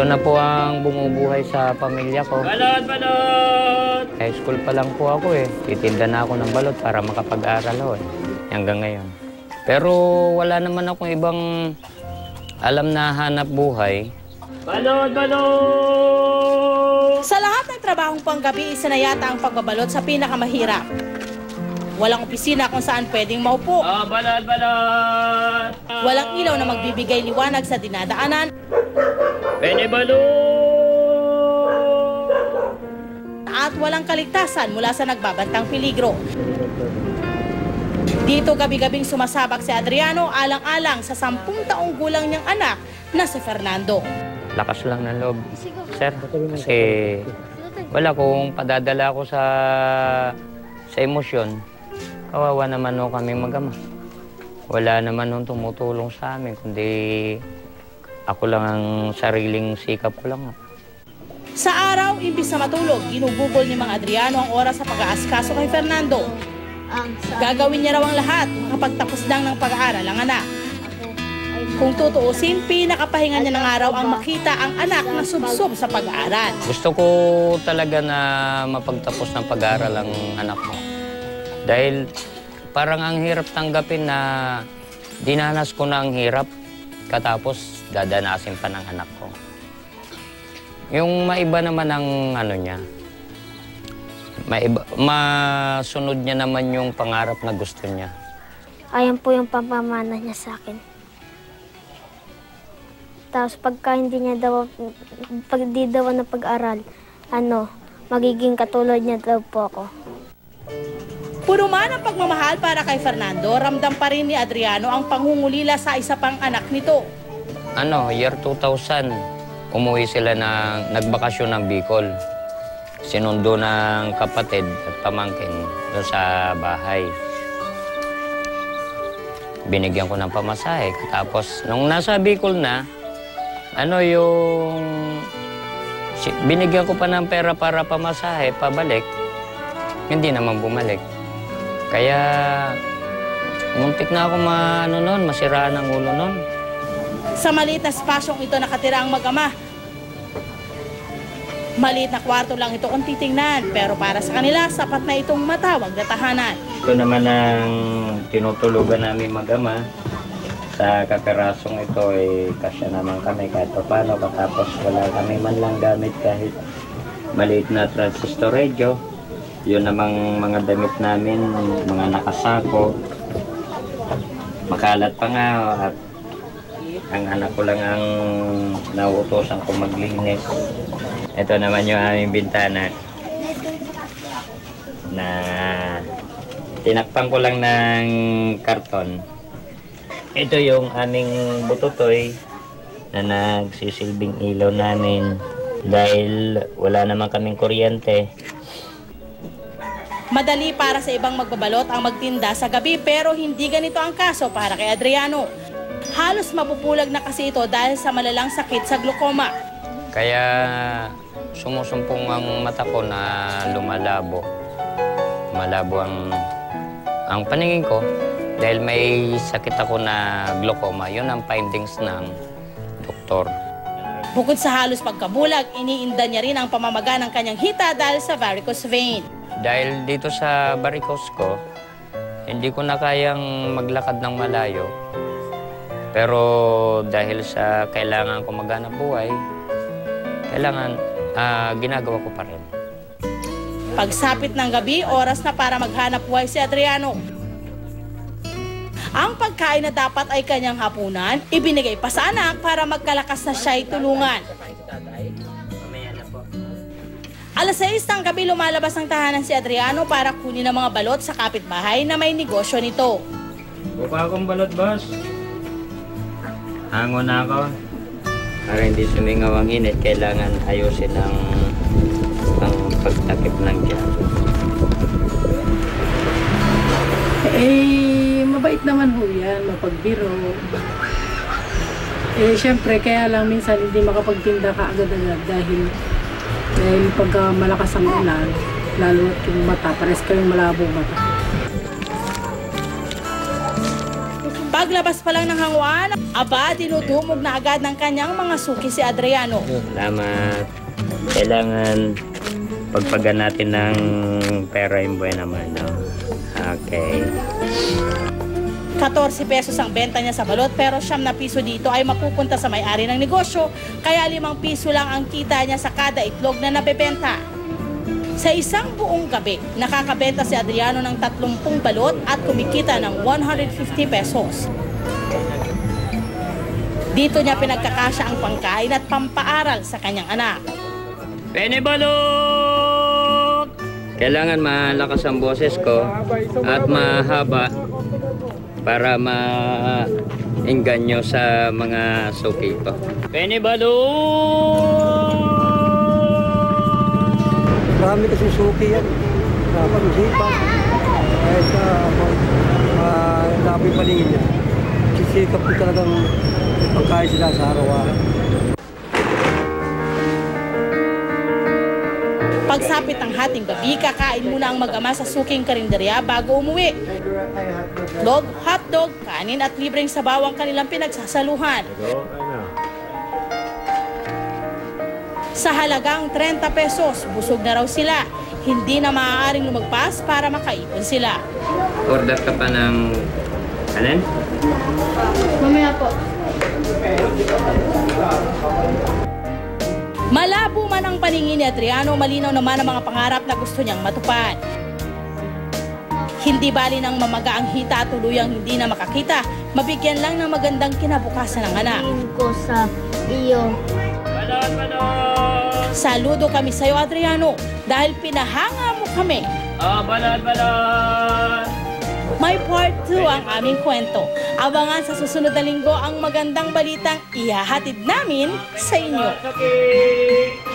Ito na po ang bumubuhay sa pamilya ko. Balot! Balot! High school pa lang po ako eh. Titinda na ako ng balot para makapag-aral ako eh. Hanggang ngayon. Pero wala naman akong ibang alam na hanap buhay. Balot! Balot! Sa lahat ng trabahong panggabi, isa na yata ang pagbabalot sa pinakamahirap. Walang opisina kung saan pwedeng maupo. Balot! Balot! Walang ilaw na magbibigay liwanag sa dinadaanan. Pwede balot! At walang kaligtasan mula sa nagbabantang peligro. Dito gabi-gabing sumasabak si Adriano alang-alang sa 10 taong gulang niyang anak na si Fernando. Lakas lang ng loob, sir. Kasi wala kung padadala ko sa emosyon. Kawawa naman o kami mag-ama. Wala naman nung tumutulong sa amin, kundi ako lang ang sariling sikap ko lang. Sa araw, imbis na matulog, ginugugol ni Mang Adriano ang oras sa pag-aaskaso kay Fernando. Gagawin niya raw ang lahat kapag tapos lang ng pag-aaral ang anak. Kung tutuusin, pinakapahinga niya ng araw ang makita ang anak na subsob sa pag-aaral. Gusto ko talaga na mapagtapos ng pag-aaral ang anak ko. Dahil parang ang hirap tanggapin na dinanas ko na ang hirap, katapos dadanasin pa ng anak ko. Yung maiba naman ang ano niya, masunod niya naman yung pangarap na gusto niya. Ayan po yung pamamana niya sa akin. Tapos pagka hindi niya daw, pag di daw na pag-aral, magiging katulad niya daw po ako. Puno man ang pagmamahal para kay Fernando, ramdam pa rin ni Adriano ang pangungulila sa isa pang anak nito. Year 2000, umuwi sila na nagbakasyon ng Bicol. Sinundo ng kapatid at pamangkin doon sa bahay. Binigyan ko ng pamasahe. Tapos nung nasa Bicol na, binigyan ko pa ng pera para pamasahe, pabalik. Hindi naman bumalik. Kaya muntik na ako masiraan ang ulo noon. Sa maliit na espasyong ito nakatira ang mag-ama. Maliit na kwarto lang ito kung titingnan, pero para sa kanila, sapat na itong matawag na tahanan. Ito naman ang tinutulugan namin mag-ama. Sa kakarasong ito, kasya naman kami kahit paano. Katapos wala kami man lang gamit kahit maliit na transistor radio. Yun namang mga damit namin, mga nakasako. Makalat pa nga at ang anak ko lang ang nauutosan ko maglinis. Ito naman yung aming bintana na tinakpan ko lang ng karton. Ito yung aming bututoy na nagsisilbing ilaw namin dahil wala naman kaming kuryente. Madali para sa ibang magbabalot ang magtinda sa gabi, pero hindi ganito ang kaso para kay Adriano. Halos mapupulag na kasi ito dahil sa malalang sakit sa glaucoma. Kaya sumusumpong ang mata ko na lumalabo. Malabo ang paningin ko dahil may sakit ako na glaucoma. Yun ang findings ng doktor. Bukod sa halos pagkabulag, iniinda niya rin ang pamamaga ng kanyang hita dahil sa varicose vein. Dahil dito sa varicose ko, hindi ko na kayang maglakad ng malayo. Pero dahil sa kailangan ko maghanap buhay, ginagawa ko pa rin. Pagsapit ng gabi, oras na para maghanap buhay si Adriano. Ang pagkain na dapat ay kanyang hapunan, ibinigay pa sa anak para magkalakas na siya'y tulungan. Alas 6 ng gabi, lumalabas ang tahanan si Adriano para kunin ang mga balot sa kapitbahay na may negosyo nito. Buka akong balot, boss. Hango na ako. Para hindi sumingaw ang init, kailangan ayusin ang pagtakip ng tiyan. Mabait naman ho yan, mapagbiro. Siyempre, kaya lang minsan hindi makapagtinda ka agad-agad dahil pagka malakas ang ulan, lalo at yung mata, pares kayong malabo mata. Paglabas pa lang ng hangwan, aba, dinudumog na agad ng kanyang mga suki si Adriano. Salamat. Kailangan pagpagan natin ng pera yung buwan naman, no? Okay. 14 pesos ang benta niya sa balot pero 9 na piso dito ay mapupunta sa may-ari ng negosyo, kaya 5 piso lang ang kita niya sa kada itlog na nabebenta. Sa isang buong gabi, nakakabenta si Adriano ng 30 balot at kumikita ng 150 pesos. Dito niya pinagkakasya ang pangkain at pampaaral sa kanyang anak. Penny balot! Kailangan malakas ang boses ko at mahaba para ma-engganyo sa mga suki ko. Penny balot! Marami kasi suki yan. Dapat usipan. Kahit sa lapit paningin niya. Sisikap ko talagang pagkain sila sa araw-araw. Pagsapit ng hating gabi, kakain muna ang mag-ama sa suking karinderya bago umuwi. Itlog, hotdog, kanin at libreng sabaw ang kanilang pinagsasaluhan. Sa halagang 30 pesos, busog na raw sila. Hindi na maaaring lumagpas para makaipon sila. Order ka pa ng... Alin? Mamaya po. Malabo man ang paningin ni Adriano, malinaw naman ang mga pangarap na gusto niyang matupad. Hindi bali ng mamaga ang hita at tuluyang hindi na makakita, mabigyan lang ng magandang kinabukasan ng anak. Tingin ko sa iyo. Saludo kami sa iyo, Adriano, dahil pinahanga mo kami. Balot! May part 2 ang aming kwento. Abangan sa susunod na linggo ang magandang balitang ihahatid namin sa inyo. Okay.